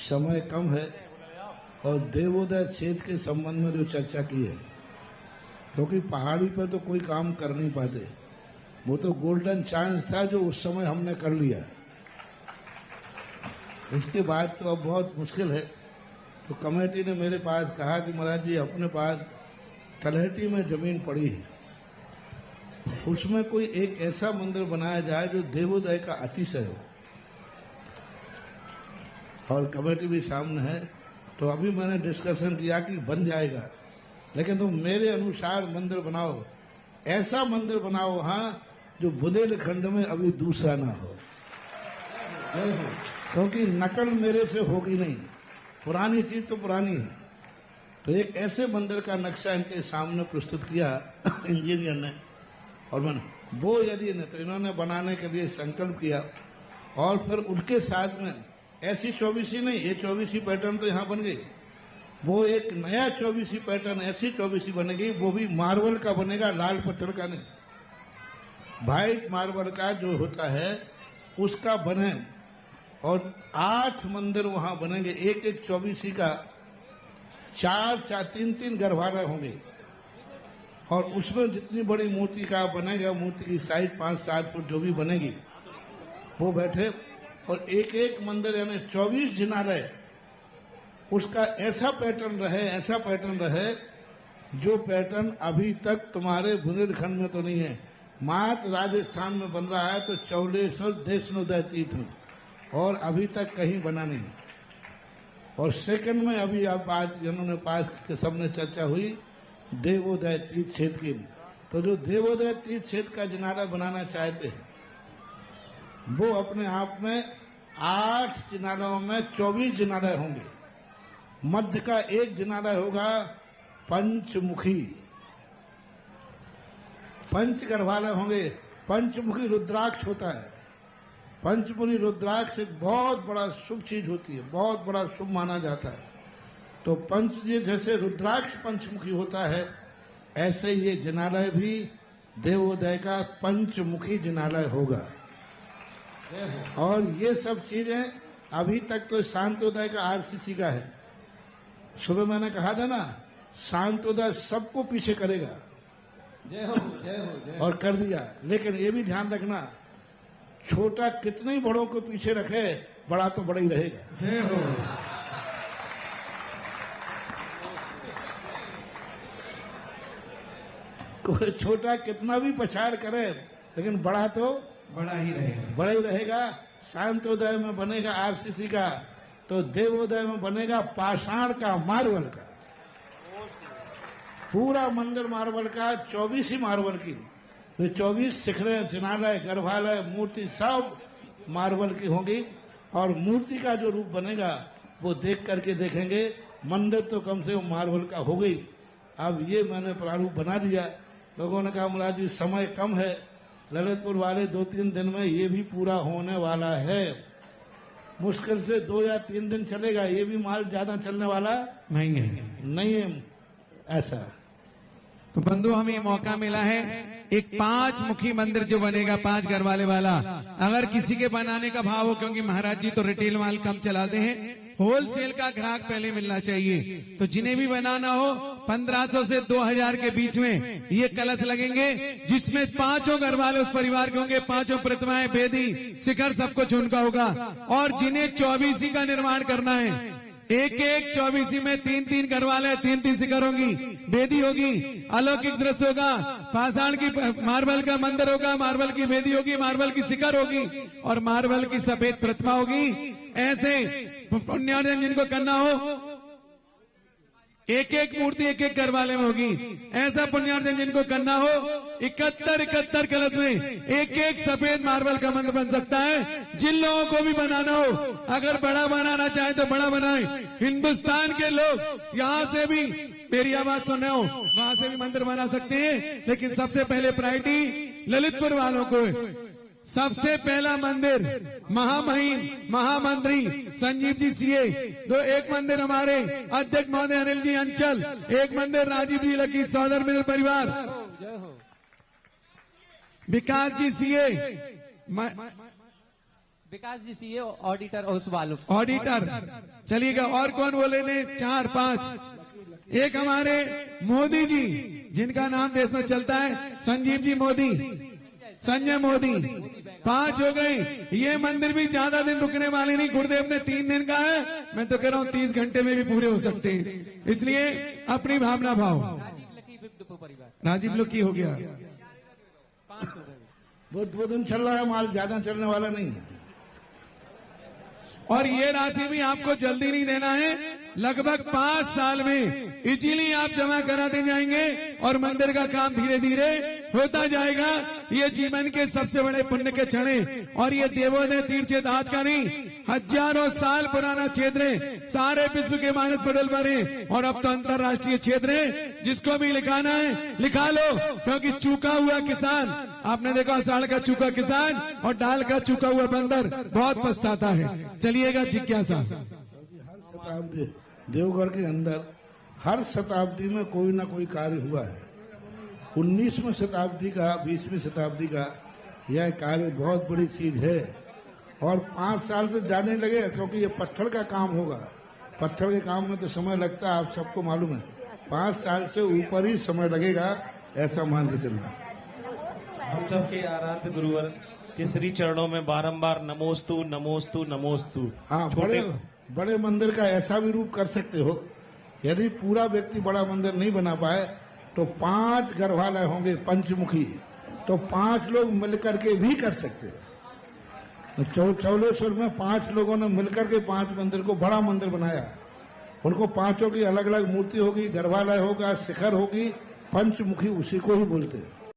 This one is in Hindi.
समय कम है और देवोदय क्षेत्र के संबंध में जो चर्चा की है, क्योंकि पहाड़ी पर तो कोई काम कर नहीं पाते, वो तो गोल्डन चांस था जो उस समय हमने कर लिया। उसके बाद तो अब बहुत मुश्किल है। तो कमेटी ने मेरे पास कहा कि महाराज जी अपने पास तलहटी में जमीन पड़ी है, उसमें कोई एक ऐसा मंदिर बनाया जाए जो देवोदय का अतिशय हो। और कमेटी भी सामने है, तो अभी मैंने डिस्कशन किया कि बन जाएगा, लेकिन तुम मेरे अनुसार मंदिर बनाओ, ऐसा मंदिर बनाओ वहां जो बुंदेलखंड में अभी दूसरा ना हो, क्योंकि नकल मेरे से होगी नहीं, पुरानी चीज तो पुरानी है। तो एक ऐसे मंदिर का नक्शा इनके सामने प्रस्तुत किया इंजीनियर ने, और मैंने वो यदि नहीं तो इन्होंने बनाने के लिए संकल्प किया। और फिर उनके साथ में ऐसी 24 नहीं, ये 24 पैटर्न तो यहां बन गई, वो एक नया 24 पैटर्न ऐसी 24 बनेगी, वो भी मार्बल का बनेगा, लाल पत्थर का नहीं, व्हाइट मार्बल का जो होता है उसका बने। और 8 मंदिर वहां बनेंगे, एक एक 24 का 3 गर्भालय होंगे। और उसमें जितनी बड़ी मूर्ति का बनेगा, मूर्ति की साइज 5-7 फुट जो भी बनेगी वो बैठे। और एक एक मंदिर यानी 24 जिनालय, उसका ऐसा पैटर्न रहे, ऐसा पैटर्न रहे जो पैटर्न अभी तक तुम्हारे बुंदेलखंड में तो नहीं है, मात्र राजस्थान में बन रहा है, तो चौलेश्वर देशनोदय तीर्थ में, और अभी तक कहीं बना नहीं। और सेकंड में अभी आप आज जिन्होंने पास के सबने चर्चा हुई देवोदय तीर्थ क्षेत्र की, तो जो देवोदय तीर्थ क्षेत्र का जिनाला बनाना चाहते हैं वो अपने आप में 8 जिनालों में 24 जिनालय होंगे। मध्य का एक जिनालय होगा पंचमुखी, 5 गर्भालय होंगे। पंचमुखी रुद्राक्ष होता है, पंचमुखी रुद्राक्ष एक बहुत बड़ा शुभ चीज होती है, बहुत बड़ा शुभ माना जाता है। तो पंच जैसे रुद्राक्ष पंचमुखी होता है, ऐसे ये जिनालय भी देवोदय का पंचमुखी जिनालय होगा। और ये सब चीजें अभी तक तो शांतोदय का आरसीसी का है। सुबह मैंने कहा था ना, शांतोदय सबको पीछे करेगा, जय हो जय हो जय हो। और कर दिया। लेकिन ये भी ध्यान रखना, छोटा कितने ही बड़ों को पीछे रखे, बड़ा तो बड़ा ही रहेगा। जय हो। कोई छोटा कितना भी पछाड़ करे, लेकिन बड़ा तो बड़ा ही रहेगा, बड़ा ही रहेगा। शांतोदय में बनेगा आरसीसी का, तो देवोदय में बनेगा पाषाण का, मार्बल का, पूरा मंदिर मार्बल का, 24 ही मार्बल की। तो 24 शिखरें, जिनालय, गर्भालय, मूर्ति सब मार्बल की होंगी। और मूर्ति का जो रूप बनेगा वो देख करके देखेंगे, मंदिर तो कम से कम मार्बल का हो गई। अब ये मैंने प्रारूप बना दिया। लोगों ने कहा मुला जी समय कम है, ललितपुर वाले 2-3 दिन में ये भी पूरा होने वाला है। मुश्किल से 2 या 3 दिन चलेगा, ये भी माल ज्यादा चलने वाला नहीं है, नहीं है ऐसा। तो बंधु हमें ये मौका मिला है, एक 5 मुखी मंदिर जो बनेगा 5 घर वाला, अगर किसी के बनाने का भाव हो, क्योंकि महाराज जी तो रिटेल माल कम चलाते हैं, होलसेल का ग्राहक पहले मिलना चाहिए। तो जिन्हें भी बनाना हो 1500 से 2000 के बीच में ये कलश लगेंगे, जिसमें 5 घर वाले उस परिवार के होंगे, 5 प्रतिमाएं, वेदी, शिखर सब कुछ उनका होगा। और जिन्हें 24 का निर्माण करना है, एक 24 में 3 घर वाले, 3 शिखर होगी, वेदी होगी, अलौकिक दृश्य होगा, पाषाण की मार्बल का मंदिर होगा, मार्बल की वेदी होगी, मार्बल की शिखर होगी, और मार्बल की सफेद प्रतिमा होगी। ऐसे पुण्यार्जन जिनको करना हो, एक मूर्ति एक घर वाले में होगी। ऐसा पुण्यार्जन जिनको करना हो, 71 कलश में एक सफेद मार्बल का मंदिर बन सकता है। जिन लोगों को भी बनाना हो, अगर बड़ा बनाना चाहे तो बड़ा बनाए। हिंदुस्तान के लोग यहां से भी मेरी आवाज सुन रहे हो, वहां से भी मंदिर बना सकते हैं, लेकिन सबसे पहले प्रायोरिटी ललितपुर वालों को। सबसे पहला मंदिर महामहिम महामंत्री संजीव जी सीए, एक मंदिर हमारे अध्यक्ष महोदय अनिल जी अंचल, एक मंदिर राजीव जी लकी सौदर मिल परिवार, विकास जी सीए, विकास जी सीए ऑडिटर, उस वालों ऑडिटर चलिएगा, और कौन बोले थे? 4 5। एक हमारे मोदी जी, जिनका नाम देश में चलता है, संजीव जी मोदी, संजय मोदी। 5 हो गए। ये मंदिर भी ज्यादा दिन रुकने वाले नहीं, गुरुदेव ने 3 दिन का है, मैं तो कह रहा हूं 30 घंटे में भी पूरे हो सकते हैं। इसलिए अपनी भावना भाव। राजीव लोग की हो गया, वो 2 दिन चल रहा है, माल ज्यादा चलने वाला नहीं है। और ये राशि भी आपको जल्दी नहीं देना है, लगभग 5 साल में इजीली आप जमा कराते जाएंगे और मंदिर का काम धीरे धीरे होता जाएगा। ये जीवन के सबसे बड़े पुण्य के क्षण हैं। और ये देवोदय तीर्थ क्षेत्र आज का नहीं, हजारों साल पुराना क्षेत्र है, सारे विश्व के मानस पटल पर है, और अब तो अंतर्राष्ट्रीय क्षेत्र है। जिसको भी लिखाना है लिखा लो, क्योंकि चूका हुआ किसान, आपने देखा आषाढ़ का चूका किसान और डाल का चूका हुआ बंदर बहुत पछताता है। चलिएगा जिज्ञासा। हर शताब्दी देवगढ़ के अंदर हर शताब्दी में कोई ना कोई कार्य हुआ है। 19वीं शताब्दी का, 20वीं शताब्दी का यह कार्य बहुत बड़ी चीज है। और 5 साल से ज्यादा नहीं लगेगा, क्योंकि ये पत्थर का काम होगा। पत्थर के काम में तो समय लगता है, आप सबको मालूम है। 5 साल से ऊपर ही समय लगेगा, ऐसा मान के चलना। हम सबके आराध्य गुरुवर के श्री चरणों में बारंबार नमोस्तु नमोस्तु नमोस्तु। हाँ, बड़े मंदिर का ऐसा भी रूप कर सकते हो, यदि पूरा व्यक्ति बड़ा मंदिर नहीं बना पाए तो 5 गर्भालय होंगे पंचमुखी, तो 5 लोग मिलकर के भी कर सकते हो। चौलेश्वर में 5 लोगों ने मिलकर के 5 मंदिर को बड़ा मंदिर बनाया। उनको 5 की अलग अलग मूर्ति होगी, गर्भालय होगा, शिखर होगी, पंचमुखी उसी को ही बोलते हैं।